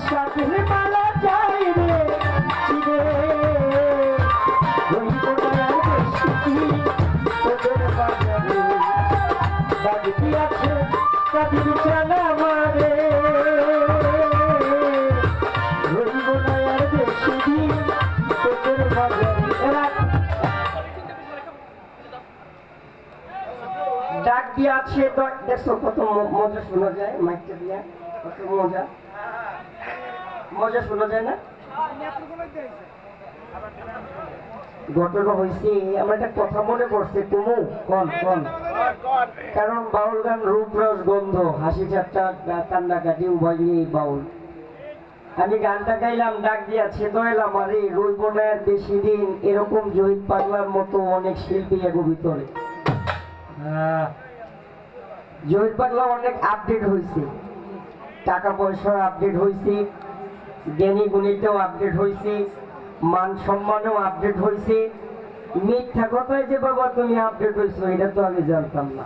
সাথে মালা যায় রে চিরে রইব না আর বেশি দিন তোদের বাজারে বাড়ি আছে কাদির চালা মারে রইব না আর বেশি দিন তোদের বাজারে ডাক দিয়ে আছে দেখছো কত মজা শোনা যায় মাইকটা দিয়া কত মজা মজা শোনা যায় না ঘটনা হয়েছে আমার একটা কথা মনে পড়ছে তুমি কোন কোন কারণ বাউল গান রূপরস গন্ধ হাসি ঠাট্টা কান্নাকাটি উভয় নিয়েই বাউল আমি গানটা গাইলাম ডাক দিয়াছে দয়ালাম আরে রইব না আর বেশি দিন এরকম জহির পাগলার মতো অনেক শিল্পী এগো ভিতরে জহির পাগলা অনেক আপডেট হয়েছে টাকা পয়সা আপডেট হয়েছে জ্ঞানী গুণীতেও আপডেট হয়েছে মান সম্মানেও আপডেট হয়েছে মিথ্যা কথায় যে বাবা তুমি আপডেট হয়েছো এটা তো আমি জানতাম না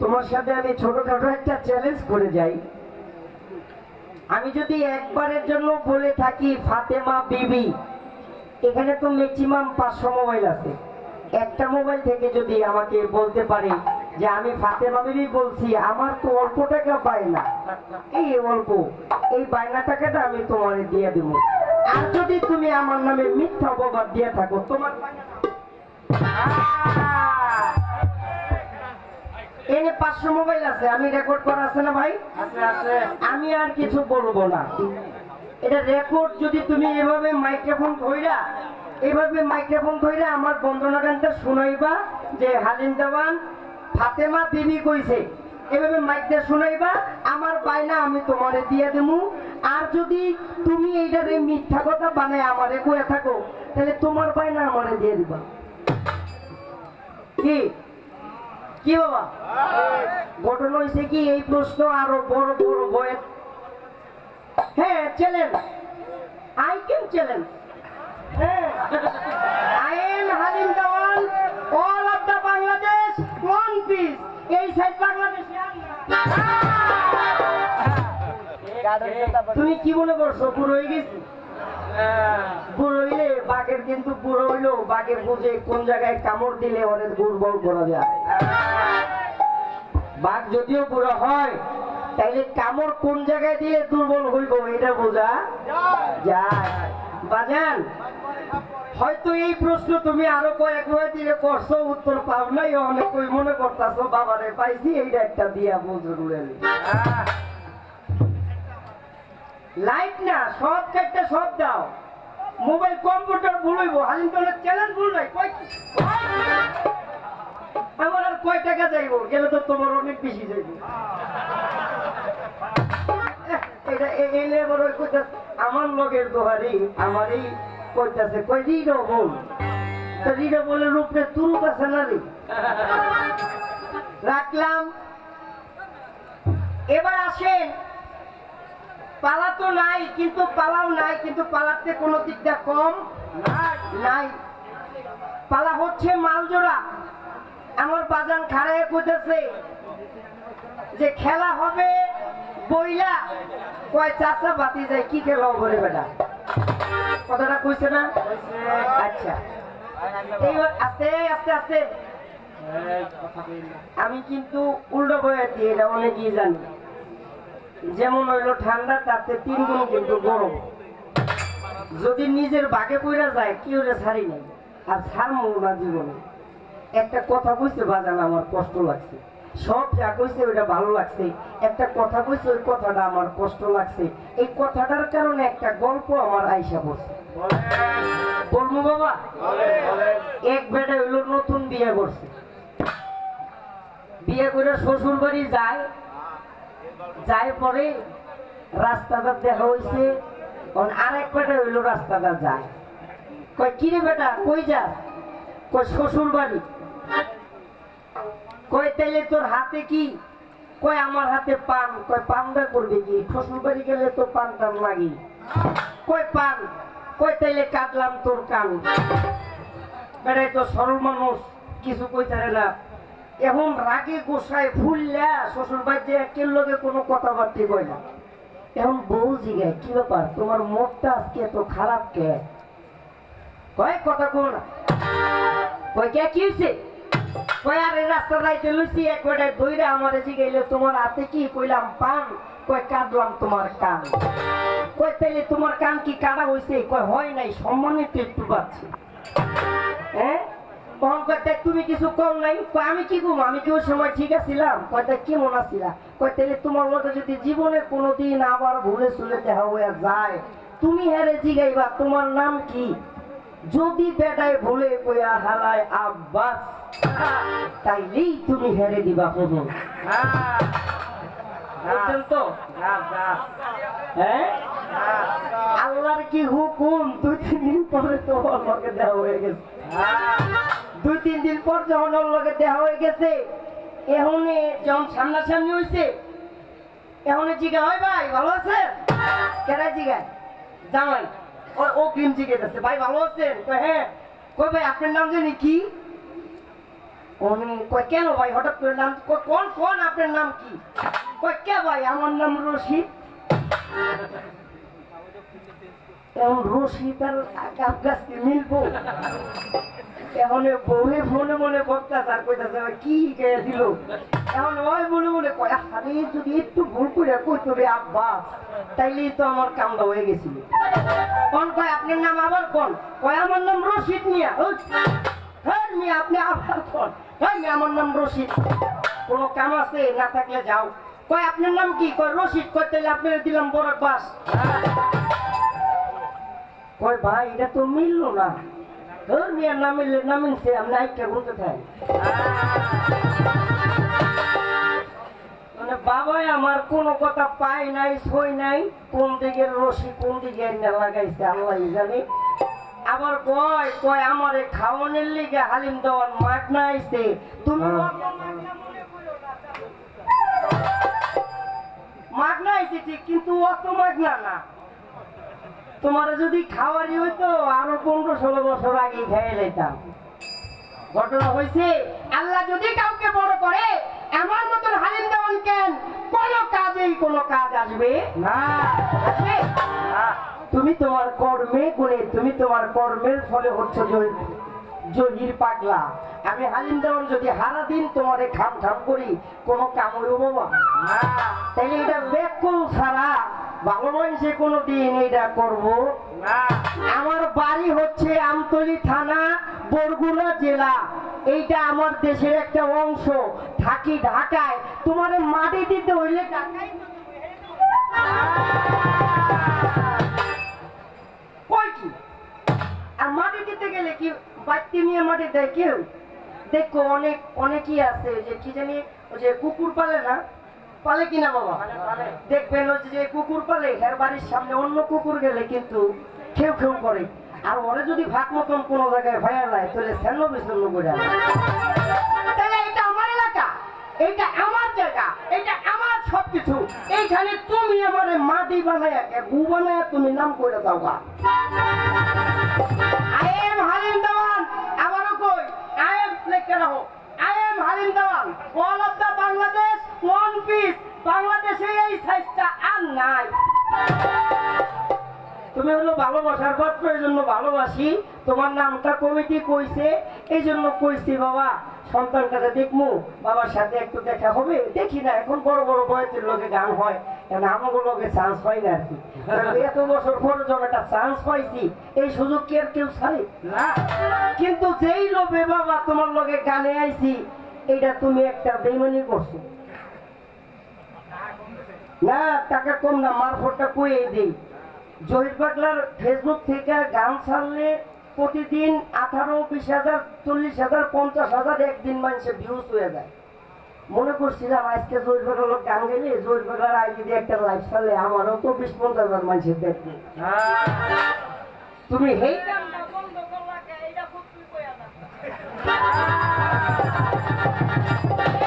তোমার সাথে আমি ছোটখাটো একটা চ্যালেঞ্জ করে যাই আমি যদি একবারের জন্য বলে থাকি ফাতেমা বিবি এখানে তো ম্যাক্সিমাম 500 মোবাইল আছে একটা মোবাইল থেকে যদি আমাকে বলতে পারে যে আমি ফাতেমা বিবি বলছি আমার তো অল্প টাকা বায়না এই অল্প এই বায়না টাকাটা আমি তোমারে দিয়ে দেব আর যদি তুমি আমার নামে মিথ্যা অপবাদ দিয়ে থাকো তোমার এনে 500 মোবাইল আছে আমি রেকর্ড করা আছে না ভাই আছে আমি আর কিছু বলবো না এটা রেকর্ড যদি তুমি এভাবে মাইক্রোফোন ধইরা আমার বন্দনা গানটা শুনাইবা যে হালিম দেওয়ান ফাতেমা বিবি কইছে এভাবে মাইকটা শুনাইবা আমার বায়না আমি তোমারে দিয়ে দেবো আর যদি তুমি এইটারে মিথ্যা কথা বানায় আমারে কয়ে থাকো তাহলে তোমার বায়না আমারে দিয়ে দিবা কি কি বাবা ঘটনা হয়েছে কি এই প্রশ্ন আরো বড় বড় বয়ের হ্যাঁ challenge I can challenge I am Halim Dewan, all of the Bangladesh, one piece. এই সাইড বাংলাদেশ তুমি কি মনে করছো বুড়ো হয়ে গেছি বুড়ো হইলে বাঘের কিন্তু বুড়ো হইলো বাঘের বুঝে কোন জায়গায় কামড় দিলে অনেক দুর্বল করা যায় বাঘ যদিও বুড়ো হয় তাইলে কামড় কোন জায়গায় দিয়ে দুর্বল হইব এটা বোঝা যায় বাজান হয়তো এই প্রশ্ন তুমি আরো কয়েক দিলে করছো উত্তর পাও নাই অনেক মনে করতেছো বাবারে পাইছি এইটা একটা দিয়া বুঝুন লাইট না সব একটা সব দাও মোবাইল কম্পিউটার ভুলইব হালিম তোলের চ্যালেঞ্জ ভুল নাই আমার আর কয় টাকা যাইব গেলে তো তোমার অনেক বেশি যাইব এটা এলে বড় আমার লগের দোহারি আমারই কইতাছে কই রিডো বল তো রিডো বলে রূপে তুরুপ আছে না রে রাখলাম এবার আসেন পালা তো নাই কিন্তু পালাও নাই কিন্তু পালাতে কোনো দিকটা কম নাই পালা হচ্ছে মালজোড়া আমার বাজান খাড়ায় কইতেছে যে খেলা হবে বইলা কয় চাচা বাতি যায় কি খেলা হবে বেটা কথাটা কইছে না আচ্ছা এইবার আস্তে আস্তে আস্তে আমি কিন্তু উল্টো বয়াতি এটা অনেকেই জানি যেমন হইলো ঠান্ডা তাতে 3 গুণ কিন্তু গরম যদি নিজের বাগে পইরা যায় কি ওরে ছাড়ি নাই আর ছাড়মু না জীবনে একটা কথা কইছে বাজান আমার কষ্ট লাগছে সব যা কইছে ওইটা ভালো লাগছে একটা কথা কইছে ওই কথাটা আমার কষ্ট লাগছে এই কথাটার কারণে একটা গল্প আমার আইসা পড়ছে বলবো বাবা এক বেটা হইলো নতুন বিয়ে করছে বিয়ে করে শ্বশুর বাড়ি যায় যাই পরে রাস্তাটা দেখা হইছে আরেক বেটা হইলো রাস্তাটা যায় কয় কিরে বেটা কই যাস কয় শ্বশুর বাড়ি কয় তাইলে তোর হাতে কি কয় আমার হাতে পান কয় পানটা করবে কি শ্বশুর বাড়ি গেলে তো পান টান লাগি কয় পান কয় তাইলে কাটলাম তোর কান বেড়াই তো সরল মানুষ কিছু কইতারে না এখন রাগে গোসায় ফুললা শ্বশুর বাড়িতে একের লগে কোনো কথাবার্তা কয় না। এখন বউ জিগায় কি ব্যাপার তোমার মুখটা আজকে এত খারাপ কে? কয় কথা কো না। কয় কে কি হয়েছে? কয় আর এই রাস্তা যাইতে লইছি একবারে দইরা আমারে জিগাইলে তোমার হাতে কি? কইলাম পান। কয় কাটলাম তোমার কান। কয় তাইলে তোমার কান কি কাটা হয়েছে? কয় হয় নাই, সম্মানিত একটু পাচ্ছি। হ্যাঁ তখন কয় তুমি কিছু কম নাই? কয় আমি কি করবো, আমি কি ওই সময় ঠিক আছিলাম? কয় তাই কেমন আছিলা? কয় তাইলে তোমার মতো যদি জীবনে কোনোদিন আবার ভুলে চলে দেখা হয়ে যায় তুমি হ্যারে জিগাইবা তোমার নাম কি? যদি বেটায় ভুলে কইয়া হারায় আব্বাস তাইলেই তুমি হেরে দিবা প্রথম। তো হ্যাঁ আল্লাহর কি হুকুম 2-3 দিন পরে তো আমাকে দেওয়া হয়ে গেছে। 2-3 দিন পর যখন ওর লগে দেওয়া হয়ে গেছে এখন যখন সামনাসামনি হয়েছে এখন জিগা হয় ভাই ভালো আছে? কেরা জিগায়? জামাই ও ক্রিম জিগেছে ভাই ভালো আছেন? হ্যাঁ। কই ভাই আপনার নাম জানি কি? উনি কয় কেন ভাই হঠাৎ করে নাম? কোন কোন আপনার নাম কি? কয় কে ভাই আমার নাম রশিদ। এখন রশিদ আর গাছ গাছকে মিলবো? এখন বউয়ে মনে মনে বক্তাছে আর কইতাছে কি গায়ে দিল। এখন ওই মনে মনে কয় আরে যদি একটু ভুল করে কইতো রে আব্বাস তাইলেই তো আমার কামটা হয়ে গেছিল। কোন কয় আপনার নাম আবার কোন? কয় আমার নাম রশিদ মিয়া। হ্যাঁ মিয়া আপনি আবার কোন? হ্যাঁ মিয়া আমার নাম রশিদ। কোনো কাম আছে না থাকলে যাও। কয় আপনার নাম কি? কয় রশিদ। কয় তাইলে আপনার দিলাম বড় বাস। কয় ভাই এটা তো মিললো না। ধর মিয়া না মিললে না মিলছে আপনি আইটা বলতে থাকেন। মানে বাবাই আমার কোনো কথা পায় নাই সই নাই কোন দিকের রশি কোন দিকে লাগাইছে আল্লাহ জানে। আবার কয় কয় আমারে খাওয়ানোর লিগে হালিম দেওয়ার মাগনা আইছে। তুমি মাগনা আইছে ঠিক কিন্তু অত মাগনা না। তোমার যদি খাওয়ারই হইতো আরো 15-16 বছর আগে খেয়ে যেতাম। ঘটনা হয়েছে আল্লাহ যদি কাউকে বড় করে আমার মতন হালিম দেওয়ান কেন কোনো কাজেই কোনো কাজ আসবে না। আসবে তুমি তোমার কর্মে গুণে তুমি তোমার কর্মের ফলে হচ্ছে জহির পাগলা। আমি হালিম দেওয়ান যদি হারা দিন তোমারে খাম খাম করি কোনো কাম হইব বাবা না। তাইলে এটা বেকুল ছাড়া ভালো মানুষে কোনো দিন এটা করবো না। আমার বাড়ি হচ্ছে আমতলী থানা বরগুনা জেলা। এইটা আমার দেশের একটা অংশ। থাকি ঢাকায়। তোমার মাটি দিতে হইলে ঢাকায় কই কি আর মাটি দিতে গেলে কি বাড়তি নিয়ে মাটি দেয় কেউ? দেখো অনেকই আছে যে কি জানি ওই যে কুকুর পালে না পালে কিনা বাবা দেখবেন ওই যে কুকুর পালে এর বাড়ির সামনে অন্য কুকুর গেলে কিন্তু খেউ খেউ করে। আর ওরে যদি ভাগ মতন কোনো জায়গায় ভাইয়া যায় তাহলে সেন্ন বিচ্ছন্ন করে তাহলে এটা আমার এলাকা, এটা আমার জায়গা, এটা আমার সবকিছু। এইখানে তুমি আমার মাটি বানায় গু বানায় তুমি নাম করে দাও গা। I am হালিম দেওয়ান। আমারও কই I am লেখা রাখো I am Halim Dewan all of the Bangladesh one piece। বাংলাদেশে এই সাইজটা আর নাই। তুমি হলো ভালোবাসার পাত্র এই জন্য ভালোবাসি। তোমার নামটা কমিটি কইছে এই জন্য কইছি বাবা সন্তানটাকে দেখবো বাবার সাথে একটু দেখা হবে। দেখি না এখন বড় বড় বয়সের লোকে গান হয় এখন আমাকে লোকে চান্স পাই না আর কি। এত বছর পরে যখন একটা চান্স পাইছি এই সুযোগ কি আর কেউ ছাড়ে না। কিন্তু যেই লোভে বাবা তোমার লোকে গানে আইছি এইটা তুমি একটা বেইমানি করছো না। টাকা কম না মারফতটা কইয়ে দেই। জহির পাগলার ফেসবুক থেকে গান ছাড়লে প্রতিদিন 18-20,000 40,000 50,000 একদিন মানুষের ভিউজ হয়ে যায়। মনে করছিলাম আজকে জহির পাগলার গান গেলে জহির পাগলার আইডি দিয়ে একটা লাইভ ছাড়লে আমারও তো 20-50,000 মানুষের দেখবে। তুমি হেই গানটা বন্ধ করলা কে? এইটা খুব তুই কইয়া না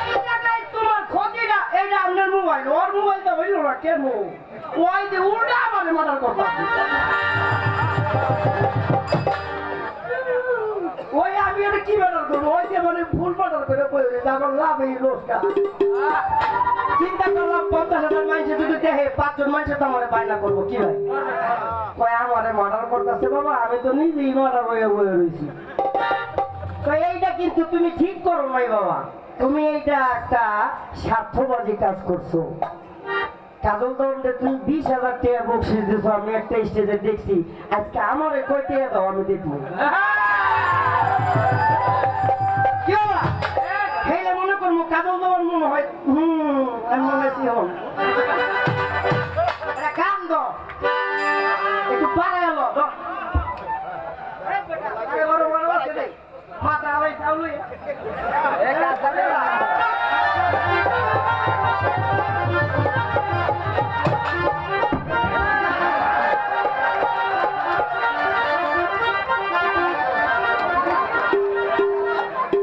এই জায়গায় তোমার ক্ষতিটা এইটা আপনার মোবাইল ওর মোবাইলটা হইল না কেন? ওই যে উল্টা আমাদের মার্ডার করবা ওই আমি এটা কি ম্যাটার করবো ওই যে মানে ফুল ম্যাটার করে পড়ে আমার লাভ এই রোজটা চিন্তা করলাম 50,000 মানুষে যদি দেখে 5 জন মানুষের তো আমার বায়না করবো কি ভাই কয় আমারে মার্ডার করতেছে বাবা আমি তো নিজেই মার্ডার হয়ে বয়ে রয়েছি তো এইটা কিন্তু তুমি ঠিক করো নাই বাবা তুমি এইটা একটা স্বার্থবাদী কাজ করছো কাজল দণ্ডে তুমি 20,000 টাকা বকশিস দিছো আমি একটা স্টেজে দেখছি আজকে আমারে কয় টাকা দাও আমি দেখবো কি বাবা হেলে মনে করবো কাজল দেওয়ার মনে হয় আমি মনে আছি হন কাম দাও একটু বাড়াই এলো মাথা আলাই চাউলই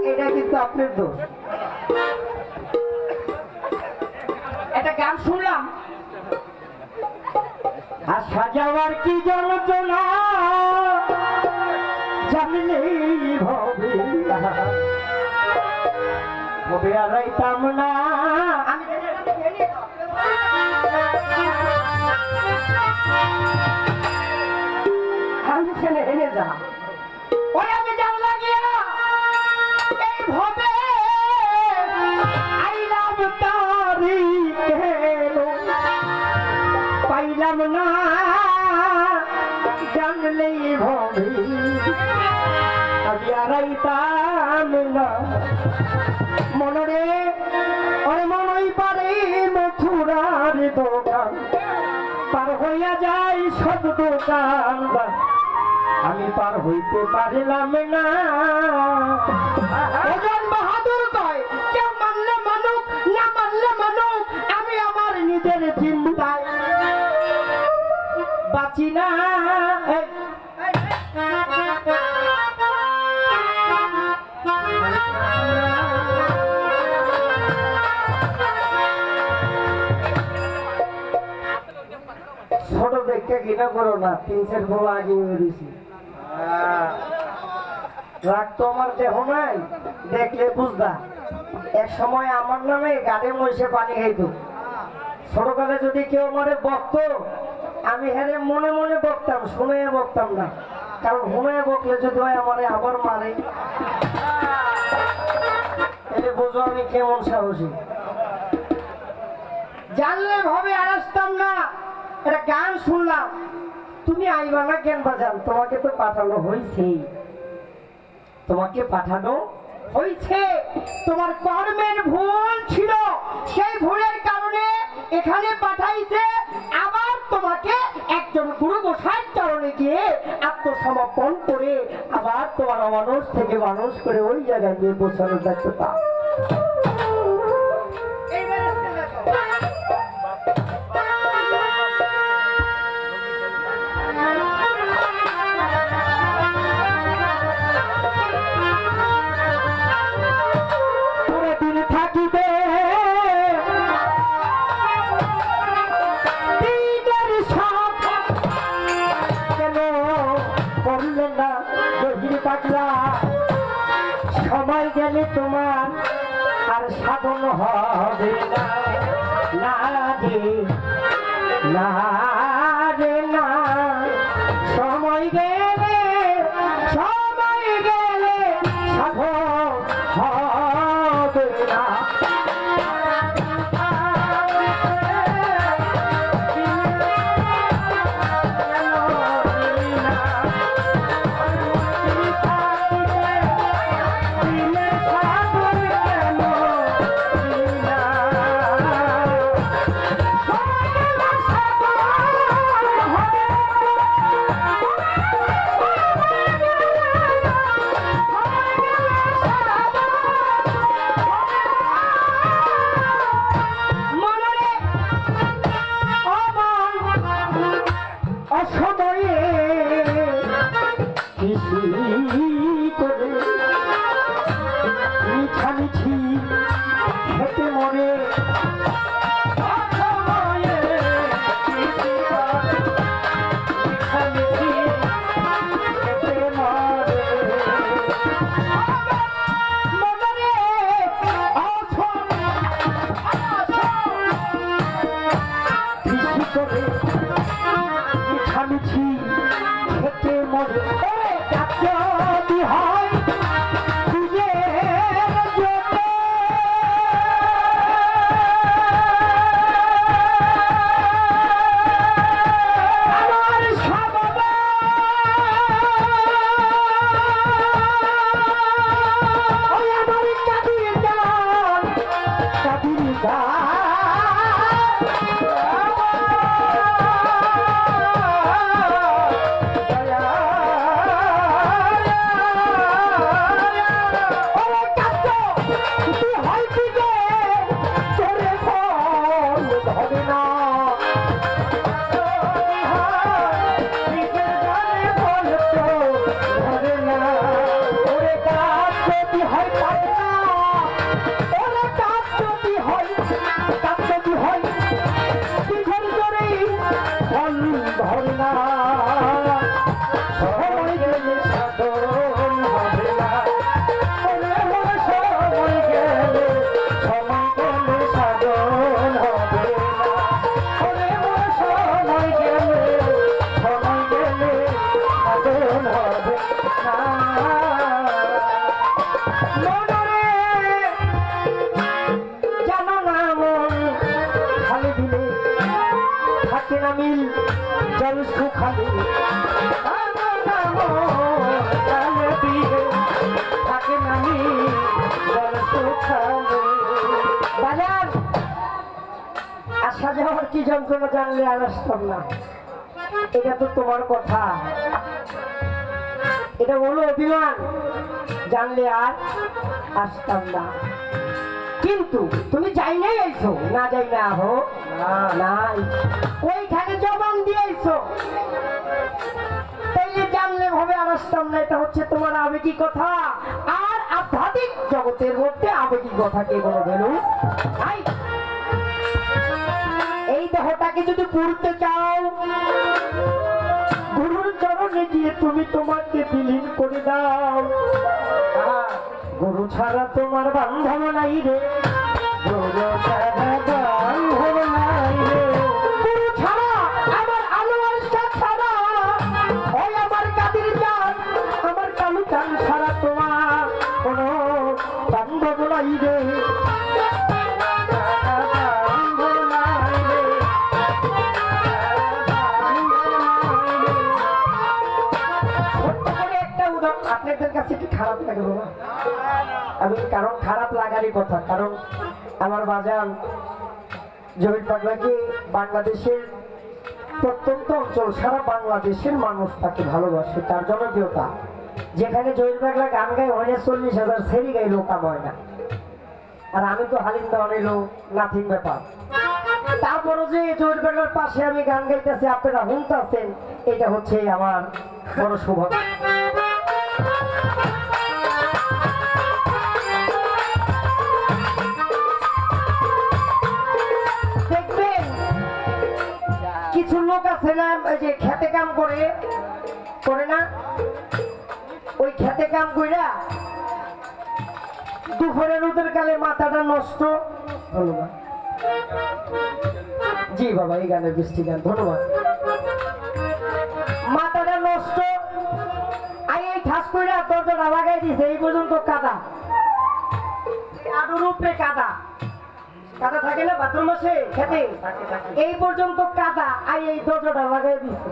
এটা কিন্তু আপনার দোষ একটা গান শুনলাম আর সাজাবার কি যন্ত্রণা জানলেই ভবে ভবে আর রাইতাম না আমি ছেলে এনে যা ওই আমি জান লাগিয়া এই ভবে আইলাম তারি কেন পাইলাম না জানলেই ভবে আমি আড়াইতাম না মনরে ওরে মনই পারে মথুরার দোকান পার হইয়া যাই সব দোকান আমি পার হইতে পারলাম না ওজন বাহাদুর কয় কেউ মানলে মানুক না মানলে মানুক আমি আমার নিজের চিন্তায় বাঁচি না ছোট দেখতে কিনা করো না 3-4 বউ আগে বেরিয়েছি রাগ তো আমার দেহ নাই দেখলে বুঝবা এক সময় আমার নামে গাড়ি মহিষে পানি খাইতো ছোটকালে যদি কেউ আমারে বকতো আমি হ্যাঁ মনে মনে বকতাম শুনে বকতাম না কারণ শুনে বকলে যদি হয় আমারে আবার মারে এলে বোঝো আমি কেমন সাহসী জানলে ভাবে আসতাম না একটা গান শুনলাম তুমি আইবা না কেন বাজান তোমাকে তো পাঠানো হয়েছেই তোমাকে পাঠানো হয়েছে তোমার কর্মের ভুল ছিল সেই ভুলের কারণে এখানে পাঠাইছে আবার তোমাকে একজন গুরু গোসাইয়ের চরণে গিয়ে আত্মসমর্পণ করে আবার তোমার অমানুষ থেকে মানুষ করে ওই জায়গায় গিয়ে পৌঁছানোর দায়িত্বটা সময় গেলে তোমার আর সাধন হবে না না সময় গেলে সাধন হবে না করে মিছামিছি খেতে মরে কাজটি হয় আসা যাওয়ার কি যন্ত্রণা জানলে আর আসতাম না। এটা তো তোমার কথা, এটা বলো অভিমান, জানলে আর আসতাম না। কিন্তু তুমি যাই নাই আইছো, না যাই না হো নাই, ওইখানে জবান দিয়ে আইছো, তাইলে জানলে ভাবে আর আসতাম না। এটা হচ্ছে তোমার আবেগী কথা। আর আধ্যাত্মিক জগতের মধ্যে আবেগী কথা কে বলো বলুন? এই দেহটাকে যদি পড়তে চাও, গুরুর চরণে গিয়ে তুমি তোমাকে বিলীন করে দাও। গুরু ছাড়া তোমার বান্ধব নাই রে, গুরু ছাড়া বান্ধব নাই রে, গুরু ছাড়া আমার আলোয়ার ছাড়া, ওই আমার কাদের চান, আমার কালু চান ছাড়া তোমার কোনো বান্ধব নাই রে। আপনাদের কাছে কি খারাপ লাগে বাবা? আমি কারণ খারাপ লাগারই কথা, কারণ আমার বাজান জহির পাগলাকে বাংলাদেশের প্রত্যন্ত অঞ্চল, সারা বাংলাদেশের মানুষ তাকে ভালোবাসে, তার জনপ্রিয়তা। যেখানে জহির পাগলা গান গায় ওখানে 40,000 সেরি গাইলেও কাম হয় না। আর আমি তো হালিম দেওয়া নিলো নাথিং ব্যাপার। তারপরও যে জহির পাগলার পাশে আমি গান গাইতেছি, আপনারা শুনতেছেন, এটা হচ্ছে আমার বড় সৌভাগ্য। দেখবেন কিছু লোক আছে না, যে খেতে কাম করে না, ওই খেতে কাম কইরা দুপুরে রোদের কালে মাথাটা নষ্ট। ধন্যবাদ জি বাবা, এই গানের বৃষ্টি গান, ধন্যবাদ। মাথাটা নষ্ট, এই ঠাস কইরা দরজাটা লাগাই দিছে, এই পর্যন্ত কাদা, আরো রূপে কাদা, কাদা থাকে না বাথরুম আসে খেতে, এই পর্যন্ত কাদা, এই দরজাটা লাগাই দিছে,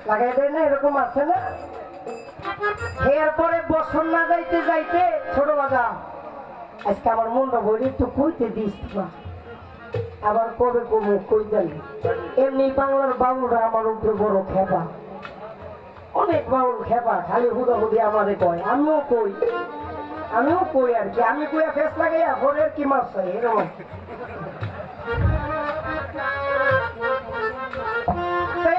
লাগাই দেয় না, এরকম আছে না। এরপরে বছর না যাইতে যাইতে ছোট বাজা, আজকে আমার মনটা বলি একটু কইতে দিস না, আবার কবে কমু কই জানি। এমনি বাংলার বাবুরা আমার উপরে বড় খেপা, অনেক বাউল খেপা, খালি হুদাহুদি আমারে কয়, আমিও কই আর কি, আমি কইয়া ফেস লাগাইয়া ফোনের কি মাছ চাই এরকম।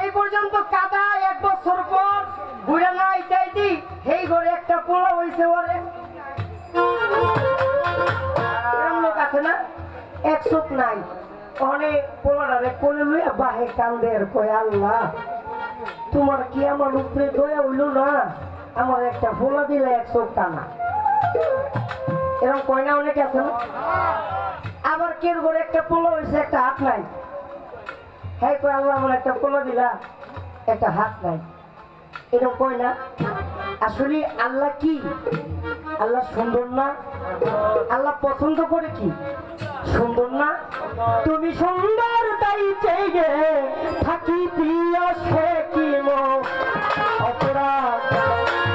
এই পর্যন্ত কাদা, 1 বছর পর বুড়া নাই চাইতি, এই ঘরে একটা পোলা হয়েছে, ওরে এরকম লোক আছে না, এক চোখ নাই, অনেক পোলারে কোলে লইয়া বাহে কান্দে আর কয়, আল্লাহ তোমার কি আমার উপরে দয়া হইল না, আমার একটা ফোলা দিলে 1 চোখ টানা, এরকম কয় না অনেক আছে না। আবার কের ঘরে একটা পোলা হয়েছে, একটা হাত নাই, হ্যাঁ কই আল্লাহ আমার একটা পোলা দিলা একটা হাত নাই, এরকম কই না। আসলে আল্লাহ কি? আল্লাহ সুন্দর না? আল্লাহ পছন্দ করে কি? সুন্দর না? তুমি সুন্দর তাই চেয়ে থাকি প্রিয় সে কি অপরাধ,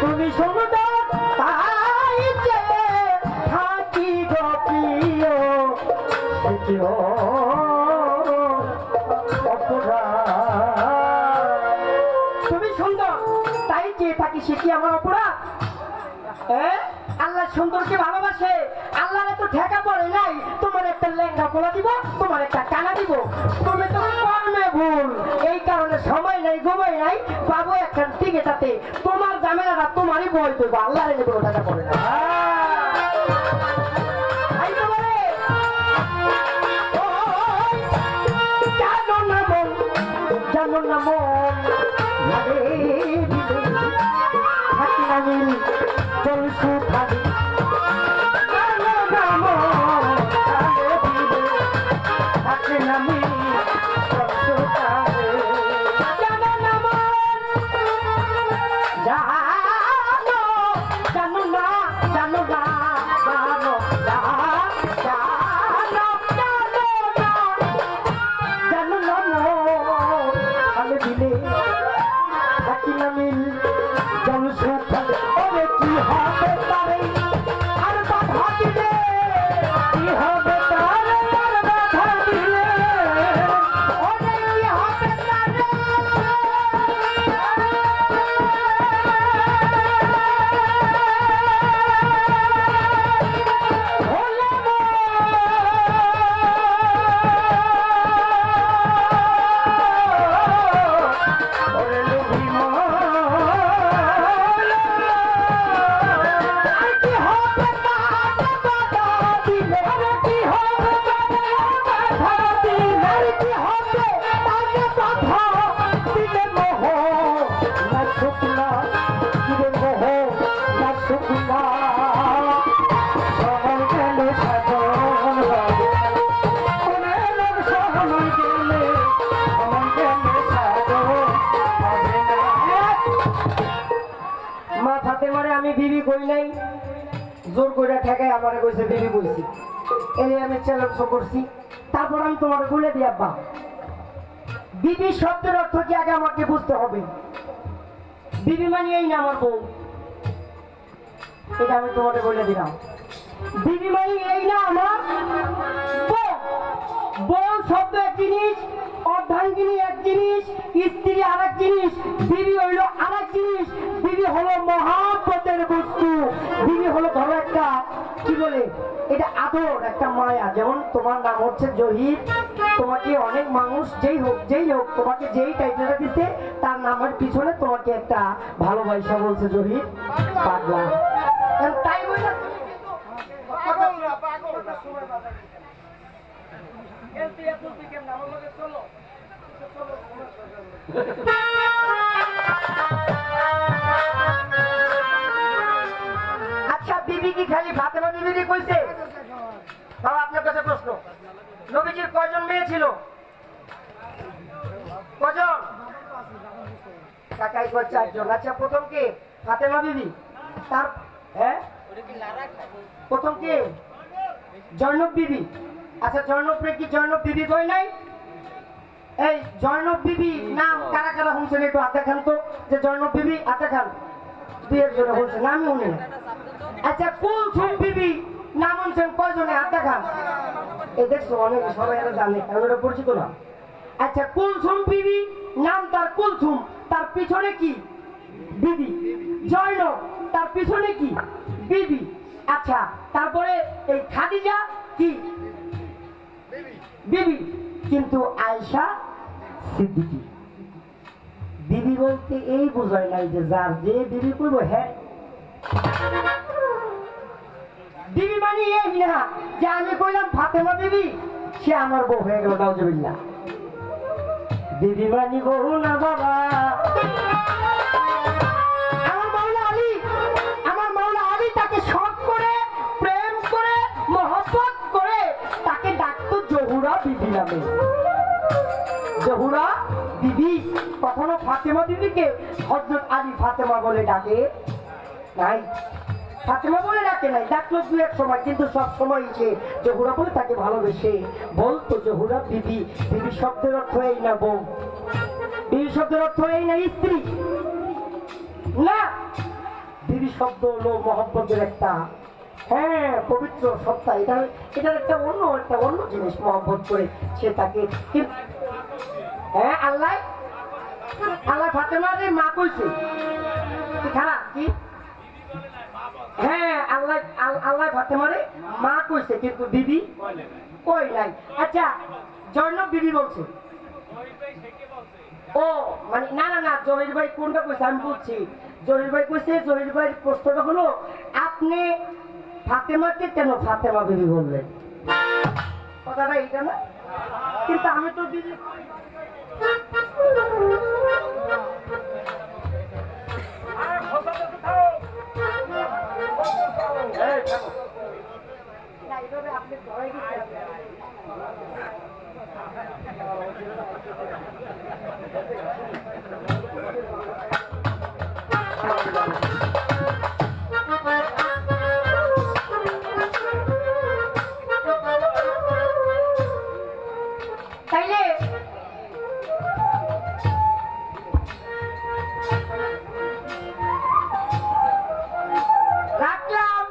তুমি সুন্দর তাই চেয়ে থাকি গো প্রিয় সে কি অপরাধ, তুমি সুন্দর তাই চেয়ে থাকি সে কি আমার অপরাধ? হ্যাঁ, আল্লাহ সুন্দরকে ভালোবাসে, আল্লাহর এত ঠেকা পড়ে নাই তোমার একটা লেঙ্গা পোলা দিব, তোমার একটা কানা দিব, তুমি তো কর্মে ভুল, এই কারণে সময় নাই ঘুমাই নাই বাবু একখান টিকেটাতে তোমার জামেলাটা তোমারই বই দেবো, আল্লাহর এনে কোনো টাকা পড়ে না। জানো না মন, জানো না মন লাগে থাকি না মিল চলছু খালি, জানো না মন থাকে না মিল চলছু খালি, জানো না মন, জানো জানো না জানো না জানো জানো না খালে দিলে থাকি না মিল চলছু খালি, ওরে কি হবে তারে আর বাধা দিলে, কি হবে তারে আর বাধা দিলে, ওরে কি হবে তারে ওরে লোভী মন, আর কি হবে তারে বাধা দিলে, ওরে কি হবে তারে বাধা দিলে, আর কি হবে তারে বাধা দিলে, মোহ না শুকনা দিলে, মোহ না শুকনা সহল গেলে সাধন হবে, ওরে লোক সহল গেলে সাধন হবে না। মাথাতে মারে আমি বিবি কই নাই, জোর করে ঠেকাই আমারে কইছে বিবি কইছি, এই আমি চ্যালেঞ্জ করছি, তারপর আমি তোমার বলে দিই আব্বা বিবি শব্দের অর্থ কি আগে আমাকে বুঝতে হবে। বিবি মানে এই না আমার বউ, এটা আমি তোমাকে বলে দিলাম। বিবি মানে এই না আমার বউ, বউ শব্দ এক জিনিস, অর্ধাঙ্গিনী এক জিনিস, স্ত্রী আর এক জিনিস, বিবি হইল আর এক জিনিস। বিবি হলো মহাব্বতের বস্তু, বিবি হলো ধরো একটা কি বলে এটা আদর, একটা মায়া। যেমন তোমার নাম হচ্ছে জহির, তোমাকে অনেক মানুষ যেই হোক তোমাকে যেই টাইটেলটা দিতে তার নামের পিছনে তোমাকে একটা ভালোবাসা বলছে জহির পাগলা, তাই বলে আচ্ছা বিবি কি খালি ফাতেমা বিবি কইছে? বাবা আপনার কাছে প্রশ্ন, নবীজির কয়জন মেয়ে ছিল? কয়জন? কাকাই কয় চারজন। আচ্ছা প্রথম কে? ফাতেমা বিবি। তার হ্যাঁ প্রথম কে? জয়নব বিবি। আচ্ছা জয়নবরে কি জয়নব বিবি কয় নাই? এই জয়নব বিবি নাম কারা কারা শুনছেন একটু হাতে খান তো, যে জয়নব বিবি হাতে খান, দুই একজনে বলছে নাম শুনি না। আচ্ছা কুলসুম বিবি নাম শুনছেন কয়জনে হাতে খান? এই দেখছো অনেক সবাই এরা জানে, কারণ এটা পরিচিত না। আচ্ছা কুলসুম বিবি নাম তার কুলসুম, তার পিছনে কি? বিবি। জয়নব তার পিছনে কি? বিবি। আচ্ছা তারপরে এই খাদিজা কি? বিবি। কিন্তু আয়েশা সিদ্দিকী। বিবি বলতে এই বোঝায় নাই যে যার যে বিবি করবো, হ্যাঁ বিবি মানে এই না যে আমি কইলাম ফাতেমা বিবি সে আমার বউ হয়ে গেল, নাউজুবিল্লাহ। বিবি মানি বউ না বাবা, আমার মাওলা আলী তাকে শখ করে প্রেম করে মহব্বত করে তাকে ডাকতো জহুরা বিবি নামে। জহুরা বিবি, কখনো ফাতেমা বিবিকে হযরত আলী ফাতেমা বলে ডাকে নাই, ফাতেমা বলে ডাকে নাই, ডাকলো দু এক সময়, কিন্তু সব সময় সে জহুরা বলে তাকে ভালোবেসে বলতো জহুরা বিবি। বিবি শব্দের অর্থ এই না বউ, বিবি শব্দের অর্থ এই না স্ত্রী, না, বিবি শব্দ হলো মহব্বতের একটা, হ্যাঁ, পবিত্র সত্তা। এটার একটা অন্য জিনিস, মহব্বত করে সে তাকে। হ্যাঁ, আল্লাহ ফাতেমার মা কইছে কি খারাপ কি, হ্যাঁ, আল্লাহ ফাতেমারে মা কইছে, কিন্তু বিবি কই নাই। আচ্ছা, জয়নব বিবি বলছে, ও মানে না না না, জহির ভাই কোনটা কইছে আমি বলছি। জহির ভাই কইছে, জহির ভাইয়ের প্রশ্নটা হলো আপনি ফাতেমাকে কেন ফাতেমা বিবি বললেন, কথাটা এইটা না, কিন্তু আমি তো দিদি আপনি ধরে তাইলে রাখলাম।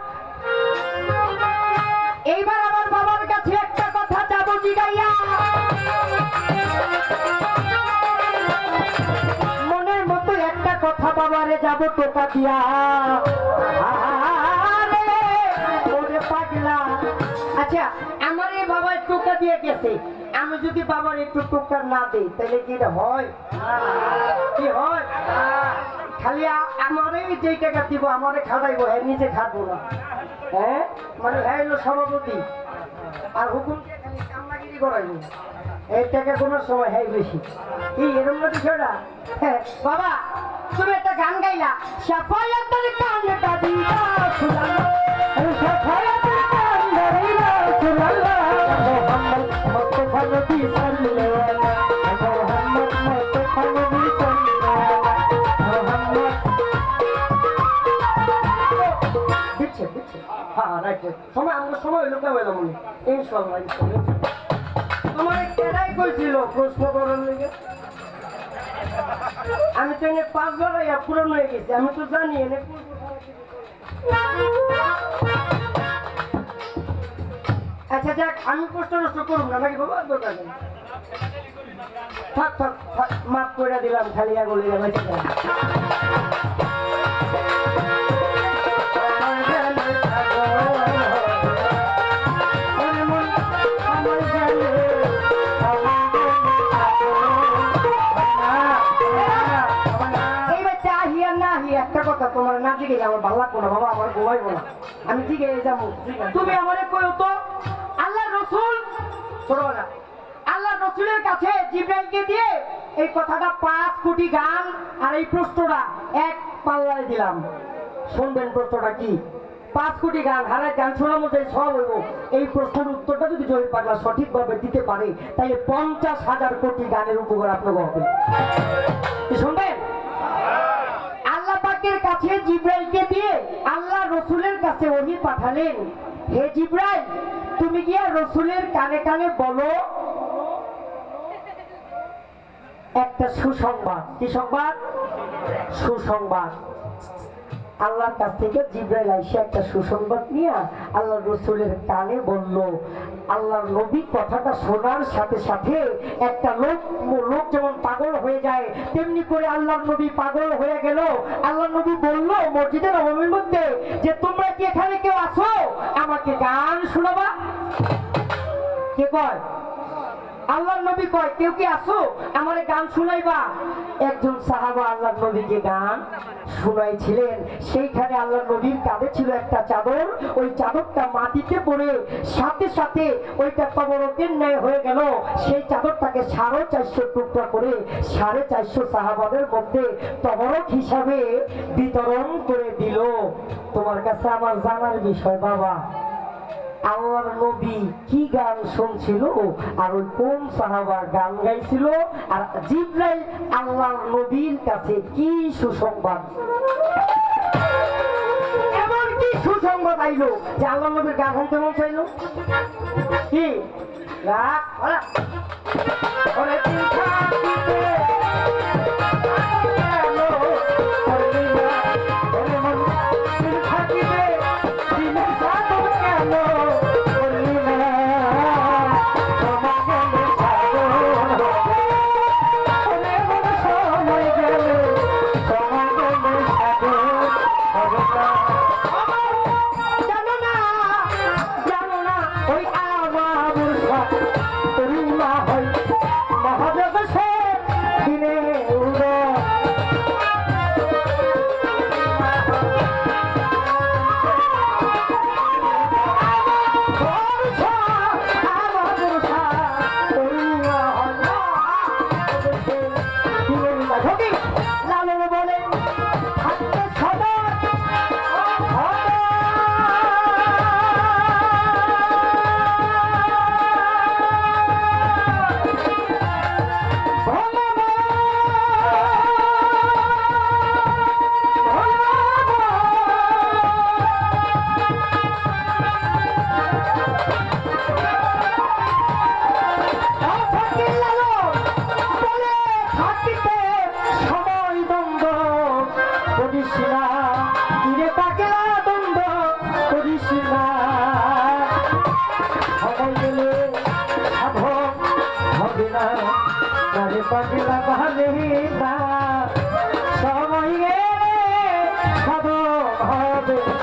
এইবার আমার বাবার কাছে একটা কথা যাবো জিগাইয়া, মনের মতো একটা কথা বাবারে যাব টোকা দিয়া, ওরে পাগলা। আচ্ছা, আমার এই বাবা টোকা দিয়ে গেছে, আমি যদি বাবার একটু টোকা না দিই তাহলে কি হয়, কি হয়? খালি আমারে যেই টাকা দিব আমারে খাওয়াইবো, হ্যাঁ নিজে খাবো না, হ্যাঁ, মানে হ্যাঁ হলো সভাপতি, আর হুকুম দিয়ে খালি কামনাগিরি করাইবো, এই টাকা কোনো সময় হ্যাঁ বেশি, কি এরকম না বিষয়টা? হ্যাঁ বাবা, তুমি একটা গান গাইলা, সাফায়াতের কানটা দিলা সুলালা, সাফায়াতের কানটা দিলা সুলালা, মোহাম্মদ মুস্তাফা নবী সাল্লাল্লাহু আলাইহি, মোহাম্মদ মুস্তাফা নবী সাল্লাল্লাহু আলাইহি, মোহাম্মদ দিচ্ছে দিচ্ছে, হ্যাঁ রাইট, সময় আমার সময় হইলো কেমন এলো মনে, ইনশাআল্লাহ ইনশাআল্লাহ। তোমার কেডাই কইছিল প্রশ্ন করার লেগে? আমি তো এনে 5 বার পুরনো হয়ে গেছি, আমি তো জানি এনে। আচ্ছা যাক, আমি কষ্ট নষ্ট করুন না নাকি বাবা, দরকার নেই, থাক থাক থাক, মাফ করে দিলাম, খালি আগুলি যাবে। একটা কথা তোমার না জিগে আমার ভালো লাগবো না বাবা, আমার ঘুমাইবো না, আমি জিগে যাবো। তুমি আমারে কইও তো, আল্লাহ রসুল ছোটবেলা আল্লাহ রসুলের কাছে জিব্রাইলকে দিয়ে এই কথাটা 5 কোটি গান আর এই প্রশ্নটা এক পাল্লায় দিলাম, শুনবেন প্রশ্নটা কি? 5 কোটি গান হারায় গান শোনার মধ্যে সব হইব। এই প্রশ্নের উত্তরটা যদি জহির পাগলা সঠিকভাবে দিতে পারে তাহলে 50,000 কোটি গানের উপকার আপনাকে হবে। শুনবেন? আল্লাহ পাকের কাছে জিব্রাইলকে দিয়ে আল্লাহ রসুলের কাছে ওহী পাঠালেন, হে জিব্রাইল তুমি গিয়া রসুলের কানে কানে বলো একটা সুসংবাদ। কি সংবাদ? সুসংবাদ। আল্লাহর কাছ থেকে জিব্রাইল আইসা একটা সুসংবাদ নিয়ে আল্লাহ রসুলের কানে বলল। আল্লাহর নবী কথাটা শোনার সাথে সাথে একটা লোক যেমন পাগল হয়ে যায় তেমনি করে আল্লাহর নবী পাগল হয়ে গেল। আল্লাহর নবী বলল মসজিদের নববীর মধ্যে যে তোমরা কি এখানে কেউ আসো আমাকে গান শোনাবা? কে কয়? আল্লাহর নবী কয় কেউ কি আসো আমারে গান শুনাইবা? একজন সাহাবা আল্লাহর নবীকে গান শুনাইছিলেন। সেইখানে আল্লাহর নবীর কাঁধে ছিল একটা চাদর, ওই চাদরটা মাটিতে পড়ে সাথে সাথে ওইটা তবরকের ন্যায় হয়ে গেল। সেই চাদরটাকে 450 টুকরা করে 450 সাহাবাদের মধ্যে তবরক হিসাবে বিতরণ করে দিল। তোমার কাছে আমার জানার বিষয় বাবা, আল্লাহর নবী কি গান শুনছিল আর ওই কোন সাহাবা গান গাইছিল আর জিবরাইল আল্লাহর নবীর কাছে কি সুসংবাদ এমন কি সুসংবাদ আইলো যে আল্লাহ নবীর গান শুনতে মন চাইলো কি রাখ ওরে তুই থাকিতে পাগলা ভালে না সময় সাধন হবে